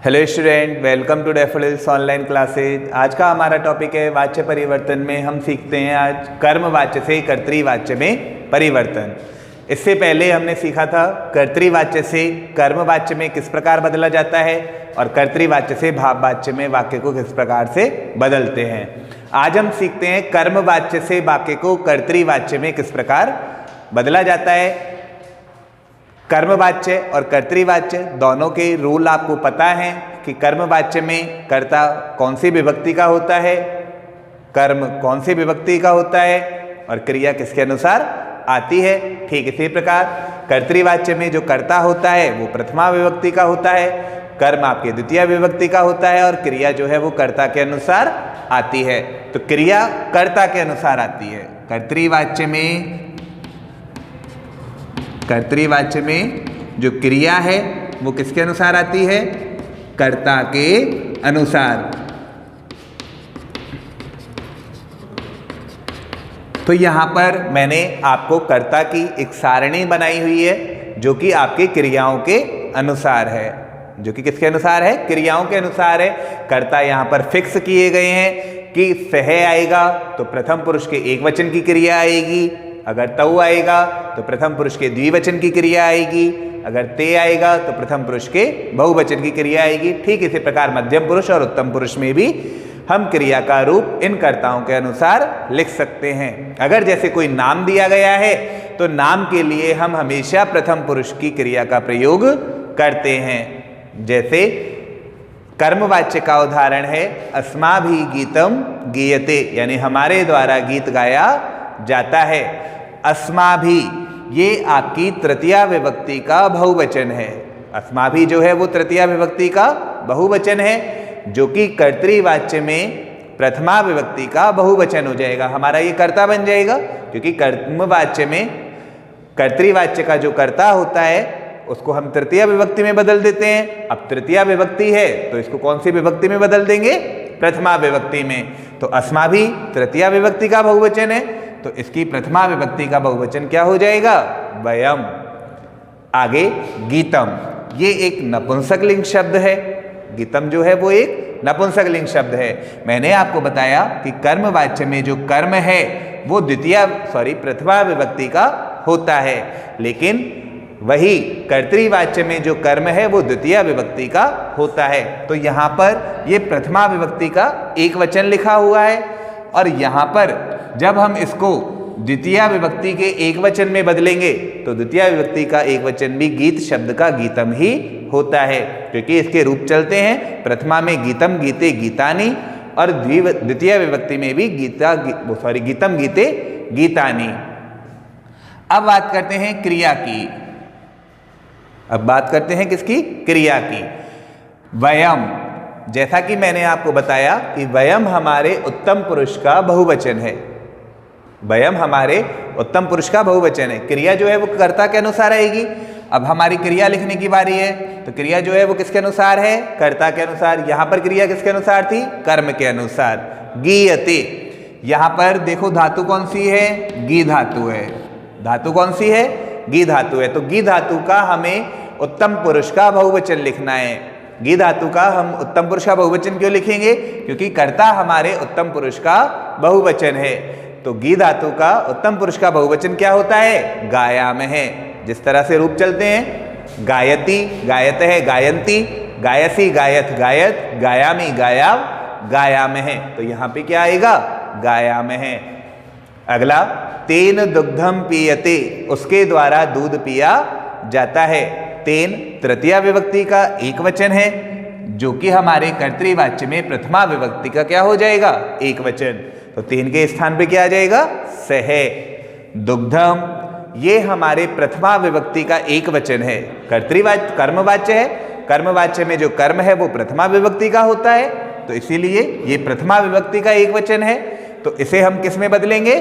Hello student, welcome to Daffodils online classes. आज का हमारा टॉपिक है वाच्य परिवर्तन में हम सीखते हैं आज कर्मवाच्य से कर्तृवाच्य में परिवर्तन। इससे पहले हमने सीखा था कर्तृवाच्य से कर्मवाच्य में किस प्रकार बदला जाता है और कर्तृवाच्य से भाववाच्य में वाक्य को किस प्रकार से बदलते हैं। आज हम सीखते हैं कर्मवाच्य से वाक्य को कर्तृवाच्य में किस प्रकार बदला जाता है। कर्मवाच्य और कर्तृवाच्य दोनों के रूल आपको पता है कि कर्मवाच्य में कर्ता कौन सी विभक्ति का होता है, कर्म कौन सी विभक्ति का होता है और क्रिया किसके अनुसार आती है। ठीक इसी प्रकार कर्तृवाच्य में जो कर्ता होता है वो प्रथमा विभक्ति का होता है, कर्म आपके द्वितीय विभक्ति का होता है और क्रिया जो है वो कर्ता के अनुसार आती है। तो क्रिया कर्ता के अनुसार आती है। कर्तृवाच्य में जो क्रिया है वो किसके अनुसार आती है, कर्ता के अनुसार। तो यहां पर मैंने आपको कर्ता की एक सारणी बनाई हुई है जो कि आपकी क्रियाओं के अनुसार है, जो कि किसके अनुसार है, क्रियाओं के अनुसार है। कर्ता यहां पर फिक्स किए गए हैं कि सह आएगा तो प्रथम पुरुष के एक वचन की क्रिया आएगी, अगर तऊ आएगा तो प्रथम पुरुष के द्विवचन की क्रिया आएगी, अगर ते आएगा तो प्रथम पुरुष के बहुवचन की क्रिया आएगी। ठीक इसी प्रकार मध्यम पुरुष और उत्तम पुरुष में भी हम क्रिया का रूप इन कर्ताओं के अनुसार लिख सकते हैं। अगर जैसे कोई नाम दिया गया है तो नाम के लिए हम हमेशा प्रथम पुरुष की क्रिया का प्रयोग करते हैं। जैसे कर्मवाच्य का उदाहरण है अस्माभि गीतम गीयते, यानी हमारे द्वारा गीत गाया जाता है। अस्माभि ये आपकी तृतीय विभक्ति का बहुवचन है। अस्माभि जो है वो तृतीय विभक्ति का बहुवचन है जो कि कर्तृवाच्य में प्रथमा विभक्ति का बहुवचन हो जाएगा। हमारा ये कर्ता बन जाएगा क्योंकि कर्मवाच्य में कर्तृवाच्य का जो कर्ता होता है उसको हम तृतीय विभक्ति में बदल देते हैं। अब तृतीय विभक्ति है तो इसको कौन सी विभक्ति में बदल देंगे, प्रथमा विभक्ति में। तो अस्माभि तृतीय विभक्ति का बहुवचन है तो इसकी प्रथमा विभक्ति का बहुवचन क्या हो जाएगा, वयम। आगे गीतम, ये एक नपुंसकलिंग शब्द है। गीतम जो है वो एक नपुंसकलिंग शब्द है। मैंने आपको बताया कि कर्मवाच्य में जो कर्म है वो प्रथमा विभक्ति का होता है, लेकिन वही कर्तृवाच्य में जो कर्म है वो द्वितीय विभक्ति का होता है। तो यहाँ पर ये प्रथमा विभक्ति का एक वचन लिखा हुआ है और यहाँ पर जब हम इसको द्वितीय विभक्ति के एक वचन में बदलेंगे तो द्वितीय विभक्ति का एक वचन भी गीत शब्द का गीतम ही होता है, क्योंकि इसके रूप चलते हैं प्रथमा में गीतम गीते गीतानि और द्वितीय विभक्ति में भी गीतम गीते गीतानि। अब बात करते हैं क्रिया की। अब बात करते हैं किसकी, क्रिया की। वयम, जैसा कि मैंने आपको बताया कि वयम हमारे उत्तम पुरुष का बहुवचन है। वयम हमारे उत्तम पुरुष का बहुवचन है। क्रिया जो है वो कर्ता के अनुसार आएगी। अब हमारी क्रिया लिखने की बारी है तो क्रिया जो है वो किसके अनुसार है, कर्ता के अनुसार। यहां पर क्रिया किसके अनुसार थी, कर्म के अनुसार। गीयते, यहां पर देखो धातु कौन सी है, गी धातु है। धातु कौन सी है, गी धातु है। तो गी धातु का हमें उत्तम पुरुष का बहुवचन लिखना है। गी धातु का हम उत्तम पुरुष का बहुवचन क्यों लिखेंगे, क्योंकि कर्ता हमारे उत्तम पुरुष का बहुवचन है। तो गी धातु का उत्तम पुरुष का बहुवचन क्या होता है, गायाम है। जिस तरह से रूप चलते हैं, गायती गायत है, गायंती गायसी गायत गायत, गायामी गायाव गायाम है। तो यहाँ पे क्या आएगा, गायाम है। अगला तेन दुग्धम पीयते, उसके द्वारा दूध पिया जाता है। तेन तृतीय विभक्ति का एक वचन है जो कि हमारे कर्तृवाच्य में प्रथमा विभक्ति का क्या हो जाएगा, एक वचन। तो तेन के स्थान पे क्या आ जाएगा, सह। दुग्धम ये हमारे प्रथमा विभक्ति का एक वचन है। कर्तृवाच्य कर्मवाच्य है, कर्मवाच्य में जो कर्म है वो प्रथमा विभक्ति का होता है, तो इसीलिए ये प्रथमा विभक्ति का एक वचन है। तो इसे हम किस में बदलेंगे,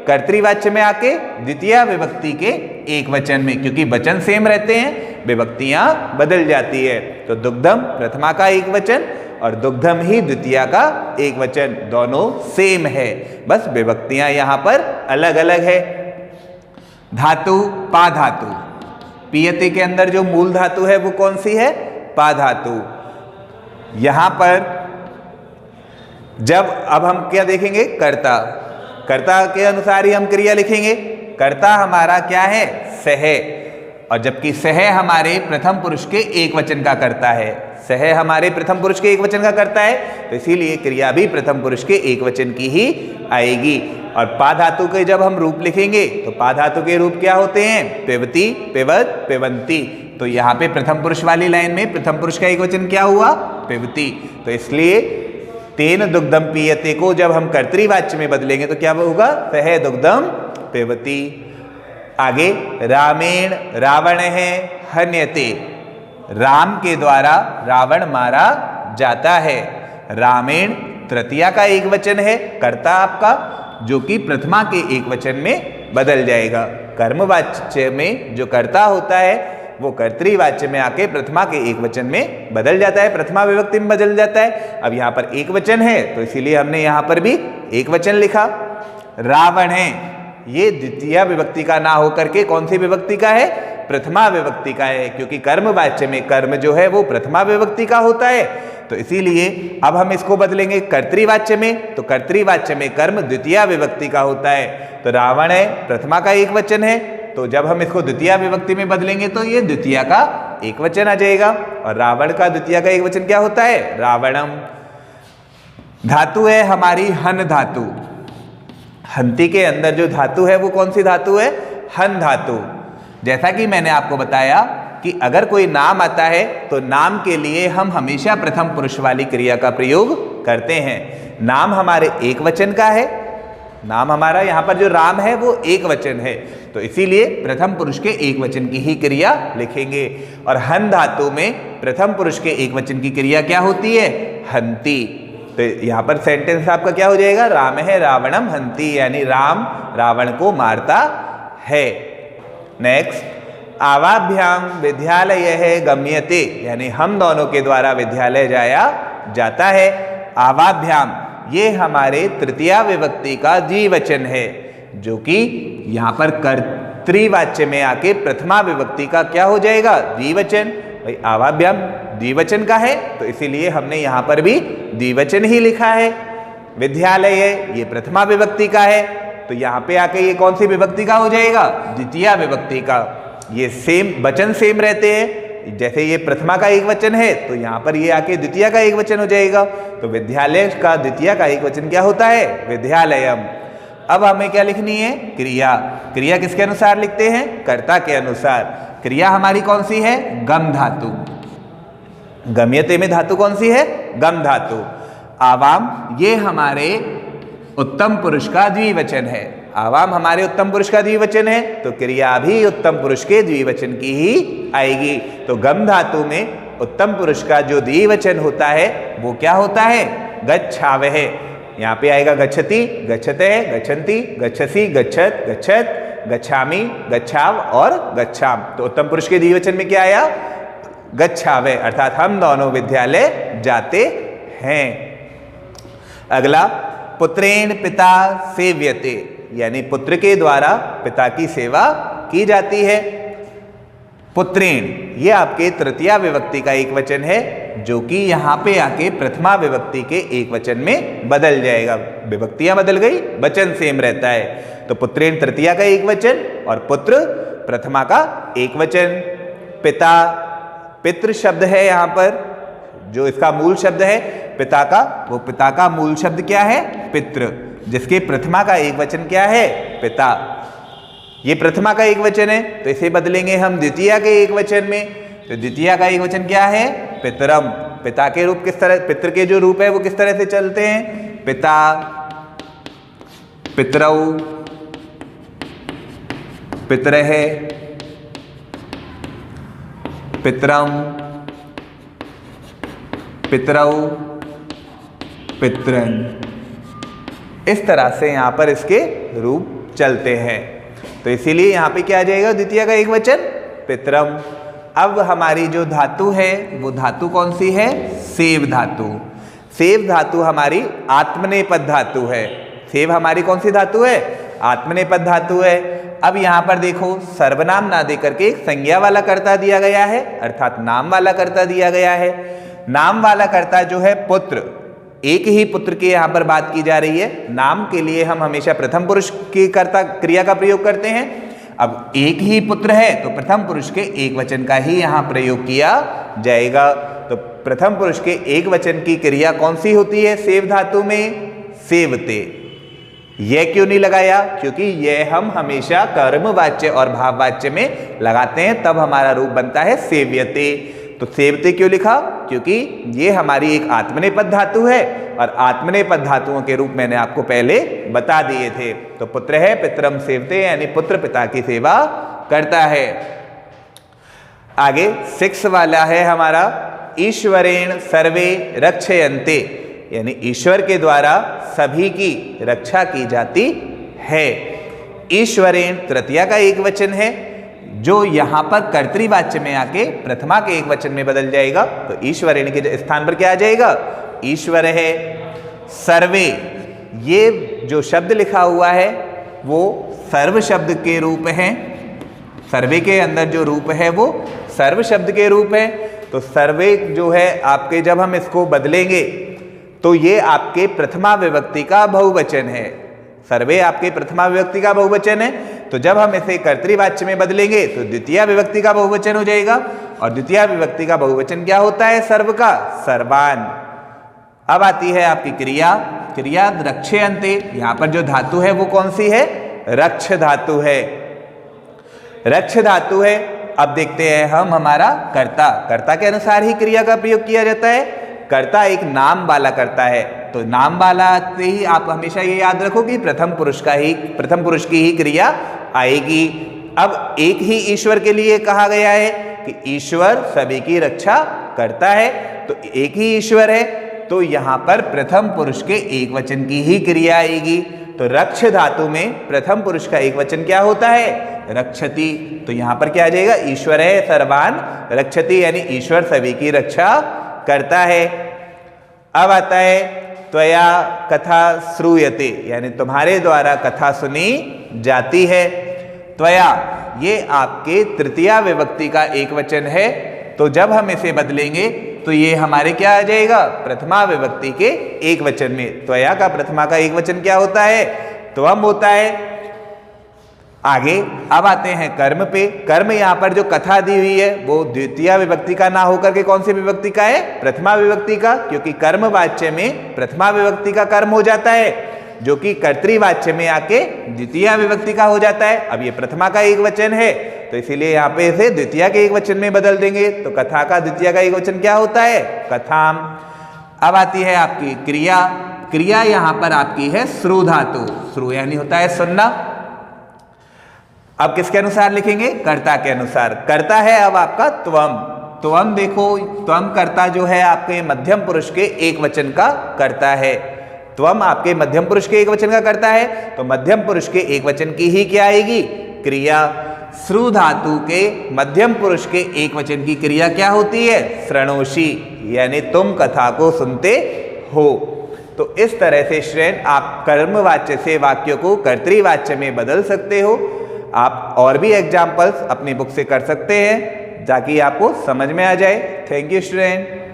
कर्तृवाच्य में आके द्वितीय विभक्ति के एक वचन में, क्योंकि वचन सेम रहते हैं, विभक्तियां बदल जाती है। तो दुग्धम प्रथमा का एक वचन और दुग्धम ही द्वितीय का एक वचन, दोनों सेम है, बस विभक्तियां यहां पर अलग अलग है। धातु पा धातु, पीयते के अंदर जो मूल धातु है वो कौन सी है, पा धातु। यहां पर जब अब हम क्या देखेंगे, कर्ता, कर्ता के अनुसार ही हम क्रिया लिखेंगे। कर्ता हमारा क्या है, सह, और जबकि सह हमारे प्रथम पुरुष के एक वचन का कर्ता है, सह हमारे प्रथम पुरुष के एक वचन का कर्ता है, तो इसीलिए क्रिया भी प्रथम पुरुष के एक वचन की ही आएगी। और पा धातु के जब हम रूप लिखेंगे तो पा धातु के रूप क्या होते हैं, पिबती, पिबत, पिबंती। तो यहाँ पे प्रथम पुरुष वाली लाइन में प्रथम पुरुष का एक वचन क्या हुआ, पिबती। तो इसलिए तेन दुग्धम पीयते को जब हम कर्तृवाच्य में बदलेंगे तो क्या होगा, सह दुग्धम पिबती। आगे रामेण रावण है हन्यते, राम के द्वारा रावण मारा जाता है। रामेण तृतीया का एक वचन है कर्ता आपका, जो कि प्रथमा के एक वचन में बदल जाएगा। कर्मवाच्य में जो कर्ता होता है वो कर्तृवाच्य में आके प्रथमा के एक वचन में बदल जाता है, प्रथमा विभक्ति में बदल जाता है। अब यहाँ पर एक वचन है तो इसीलिए हमने यहाँ पर भी एक वचन लिखा। रावण है, ये द्वितीय विभक्ति का ना होकर के कौन सी विभक्ति का है, प्रथमा विभक्ति का है, क्योंकि कर्मवाच्य में कर्म जो है वो प्रथमा विभक्ति का होता है। तो इसीलिए अब हम इसको बदलेंगे कर्तृवाच्य में, तो कर्तृवाच्य में कर्म द्वितीय विभक्ति का होता है। तो रावण है प्रथमा का एक वचन है, तो जब हम इसको द्वितीय विभक्ति में बदलेंगे तो ये द्वितीय का एक वचन आ जाएगा। और रावण का द्वितीय का एक वचन क्या होता है, रावणम। धातु है हमारी हन धातु, हंती के अंदर जो धातु है वो कौन सी धातु है, हन धातु। जैसा कि मैंने आपको बताया कि अगर कोई नाम आता है तो नाम के लिए हम हमेशा प्रथम पुरुष वाली क्रिया का प्रयोग करते हैं। नाम हमारे एक वचन का है, नाम हमारा यहाँ पर जो राम है वो एक वचन है, तो इसीलिए प्रथम पुरुष के एक वचन की ही क्रिया लिखेंगे। और हन धातु में प्रथम पुरुष के एक वचन की क्रिया क्या होती है, हंती। तो यहाँ पर सेंटेंस आपका क्या हो जाएगा, राम है रावणम हंती, यानी राम रावण को मारता है। नेक्स्ट, आवाभ्याम विद्यालय है गम्यते, यानी हम दोनों के द्वारा विद्यालय जाया जाता है। आवाभ्याम ये हमारे तृतीया विभक्ति का द्विवचन है, जो कि यहाँ पर कर्तृवाच्य में आके प्रथमा विभक्ति का क्या हो जाएगा, द्विवचन। भाई आवाभ्याम द्विवचन का है तो इसीलिए हमने यहाँ पर भी द्विवचन ही लिखा है। विद्यालय ये प्रथमा विभक्ति का है, तो यहाँ पे आके ये कौन सी विभक्ति का हो जाएगा, द्वितीय विभक्ति का। ये सेम वचन सेम रहते हैं, जैसे ये प्रथमा का एक वचन है तो यहाँ पर ये आके द्वितीय का एक वचन हो जाएगा। तो विद्यालय का द्वितीय का एक वचन क्या होता है, विद्यालयम। अब हमें क्या लिखनी है, क्रिया। क्रिया किसके अनुसार लिखते हैं, कर्ता के अनुसार। क्रिया हमारी कौन सी है, गम धातु। गम्यते में धातु कौन सी है, गम धातु। आवाम ये हमारे उत्तम पुरुष का द्विवचन है, आवाम हमारे उत्तम पुरुष का द्विवचन है, तो क्रिया भी उत्तम पुरुष के द्विवचन की ही आएगी। तो गम धातु में उत्तम पुरुष का जो द्विवचन होता है वो क्या होता है, गच्छावह। यहाँ पे आएगा गच्छति, गच्छते, गच्छन्ति, गच्छसि, गच्छत, गच्छत, गच्छामि, गच्छाव और गच्छाम। तो उत्तम पुरुष के द्विवचन में क्या आया, गच्छावह, अर्थात हम दोनों विद्यालय जाते हैं। अगला, पुत्रेण पिता सेव्यते, यानी पुत्र के द्वारा पिता की सेवा की जाती है। पुत्रेण ये आपके तृतीया विभक्ति का एक वचन है, जो कि यहाँ पे आके प्रथमा विभक्ति के एक वचन में बदल जाएगा। विभक्तियां बदल गई, वचन सेम रहता है। तो पुत्रेण तृतीया का एक वचन और पुत्र प्रथमा का एक वचन। पिता पितृ शब्द है, यहाँ पर जो इसका मूल शब्द है पिता का, वो पिता का मूल शब्द क्या है, पितृ, जिसके प्रथमा का एक वचन क्या है, पिता। ये प्रथमा का एक वचन है तो इसे बदलेंगे हम द्वितीय के एक वचन में। तो द्वितीय का एक वचन क्या है, पितरम। पिता के रूप किस तरह, पितृ के जो रूप है वो किस तरह से चलते हैं, पिता, पितरौ, पितरः, पितरम, पितरौ, पितरन। इस तरह से यहाँ पर इसके रूप चलते हैं। तो इसीलिए यहाँ पे क्या आ जाएगा, द्वितीय का एक वचन पितरम। अब हमारी जो धातु है वो धातु कौन सी है, सेव धातु। सेव धातु हमारी आत्मनेपद धातु है। सेव हमारी कौन सी धातु है, आत्मनेपद धातु है। अब यहाँ पर देखो, सर्वनाम ना देकर के एक संज्ञा वाला कर्ता दिया गया है, अर्थात नाम वाला कर्ता दिया गया है। नाम वाला कर्ता जो है पुत्र, एक ही पुत्र की यहां पर बात की जा रही है। नाम के लिए हम हमेशा प्रथम पुरुष की कर्ता क्रिया का प्रयोग करते हैं। अब एक ही पुत्र है तो प्रथम पुरुष के एक वचन का ही यहां प्रयोग किया जाएगा। तो प्रथम पुरुष के एक वचन की क्रिया कौन सी होती है सेव धातु में? सेवते। यह क्यों नहीं लगाया? क्योंकि यह हम हमेशा कर्मवाच्य और भाववाच्य में लगाते हैं, तब हमारा रूप बनता है सेव्यते। तो सेवते क्यों लिखा? क्योंकि ये हमारी एक आत्मनेपद धातु है और आत्मनेपद धातुओं के रूप मैंने आपको पहले बता दिए थे। तो पुत्र है पितरम सेवते, यानी पुत्र पिता की सेवा करता है। आगे 6 वाला है हमारा ईश्वरेण सर्वे रक्षयन्ते, यानी ईश्वर के द्वारा सभी की रक्षा की जाती है। ईश्वरेण तृतीया का एक वचन है जो यहां पर कर्तृवाच्य में आके प्रथमा के एक वचन में बदल जाएगा। तो ईश्वरेण के स्थान पर क्या आ जाएगा? ईश्वर है। सर्वे, ये जो शब्द लिखा हुआ है वो सर्व शब्द के रूप है। सर्वे के अंदर जो रूप है वो सर्व शब्द के रूप है। तो सर्वे जो है आपके, जब हम इसको बदलेंगे तो ये आपके प्रथमा विभक्ति का बहुवचन है। सर्वे आपके प्रथमा विभक्ति का बहुवचन है, तो जब हम इसे कर्तृवाच्य में बदलेंगे तो द्वितीय विभक्ति का बहुवचन हो जाएगा। और द्वितीय विभक्ति का बहुवचन क्या होता है सर्व का? सर्वान। अब आती है आपकी क्रिया। क्रिया रक्षयन्ते, यहां पर जो धातु है वो कौन सी है? रक्ष धातु है। रक्ष धातु है। अब देखते हैं हम हमारा कर्ता। कर्ता के अनुसार ही क्रिया का प्रयोग किया जाता है। कर्ता एक नाम वाला कर्ता है, तो नाम वाला से ही आप हमेशा ये याद रखो कि प्रथम पुरुष की ही क्रिया आएगी। अब एक ही ईश्वर के लिए कहा गया है कि ईश्वर सभी की रक्षा करता है, तो एक ही ईश्वर है, तो यहां पर प्रथम पुरुष के एक वचन की ही क्रिया आएगी। तो रक्ष धातु में प्रथम पुरुष का एक वचन क्या होता है? रक्षति। तो यहां पर क्या आ जाएगा? ईश्वर है सर्वान रक्षति, यानी ईश्वर सभी की रक्षा करता है। अब आता है त्वया कथा श्रूयते, यानी तुम्हारे द्वारा कथा सुनी जाती है। त्वया ये आपके तृतीया विभक्ति का एक वचन है, तो जब हम इसे बदलेंगे तो ये हमारे क्या आ जाएगा? प्रथमा विभक्ति के एक वचन में। त्वया का प्रथमा का एक वचन क्या होता है? त्वम होता है। आगे अब आते हैं कर्म पे। कर्म यहां पर जो कथा दी हुई है वो द्वितीय विभक्ति का ना होकर के कौन सी विभक्ति का है? प्रथमा विभक्ति का, क्योंकि कर्म वाच्य में प्रथमा विभक्ति का कर्म हो जाता है, जो कि कर्तृवाच्य में आके द्वितीय विभक्ति का हो जाता है। अब ये प्रथमा का एक वचन है, तो इसीलिए यहाँ पे इसे द्वितीय के एक वचन में बदल देंगे। तो कथा का द्वितीय का एक वचन क्या होता है? कथाम। अब आती है आपकी क्रिया। क्रिया यहां पर आपकी है श्रु धातु। श्रु यानी होता है सुनना। अब किसके अनुसार लिखेंगे? कर्ता के अनुसार। कर्ता है अब आपका त्वम। त्वम देखो, त्वम कर्ता जो है आपके मध्यम पुरुष के एक वचन का कर्ता है। त्वम आपके मध्यम पुरुष के एक वचन का कर्ता है, तो मध्यम पुरुष के एक वचन की ही क्या आएगी? क्रिया। श्रु धातु के मध्यम पुरुष के एक वचन की क्रिया क्या होती है? श्रृणोषि, यानी तुम कथा को सुनते हो। तो इस तरह से श्रेण आप कर्मवाच्य से वाक्यों को कर्तृवाच्य में बदल सकते हो। आप और भी एग्जाम्पल्स अपनी बुक से कर सकते हैं ताकि आपको समझ में आ जाए। Thank you student.